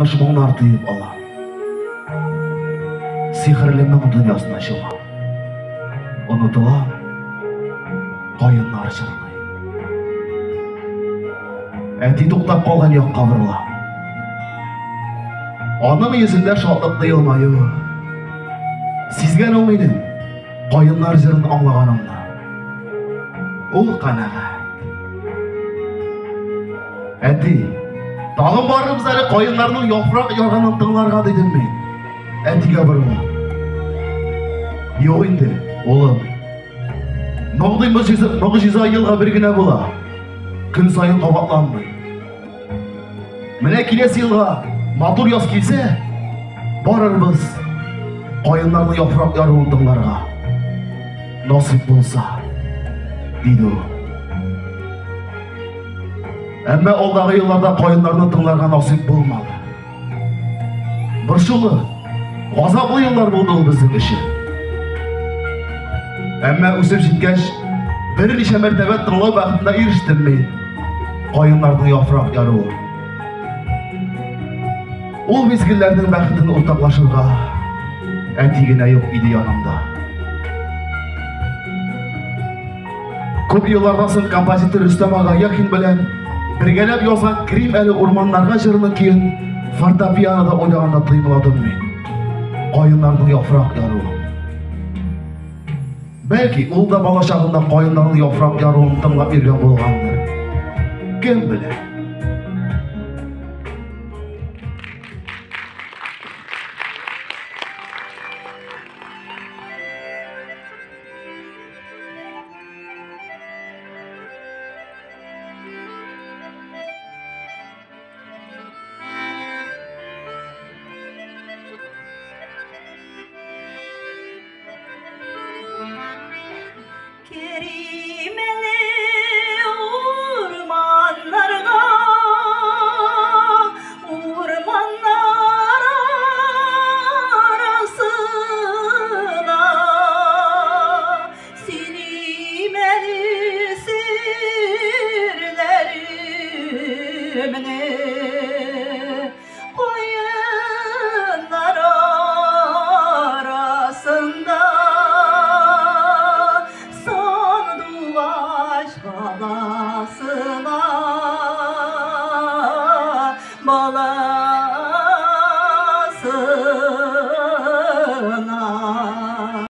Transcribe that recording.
таныш моңнар тыйып ала. Сихрле моң дөньясына чыга. Онытыла кайыннар чырлый. Әти туктап калган якка борыла. Аның йөзендә шатлык елмаю. Сизгән алмыйдым кайыннар җырын аңлаганымны. Ул канәгать. Әти, тагын барыбыз әле кайыннарның яфрак ярганын тыңларга дидем мин. Әтигә борыла. Юк инде, улым. Ногдый мөгъҗиза елга бер генә була. Көн сайын кабатланмый. Менә киләсе елга матур яз килсә, барырбыз кайыннарның яфрак яруын тыңларга. Насип булса, диде ул. Әмма алдагы елларда кайыннарны тыңларга насип булмады. Борчулы, газаплы еллар булды ул безнең өчен. Әмма үсеп җиткәч, берничә мәртәбә тыңлау бәхетенә ирештем мин. Кайыннарның яфрак яруын. Ул мизгелләрнең бәхетен уртаклашырга әти генә юк иде янымда. Күп еллардан соң композитор Рөстәм ага Яхин белән бергәләп язган Крим әле урманнарга җырының көен фортепианода уйнаганда тоймаладым мин. Кайыннарның яфрак яруын. Бәлки, ул да бала чагында кайыннарның яфрак яруын тыңлап йөргән булгандыр. Кем белә?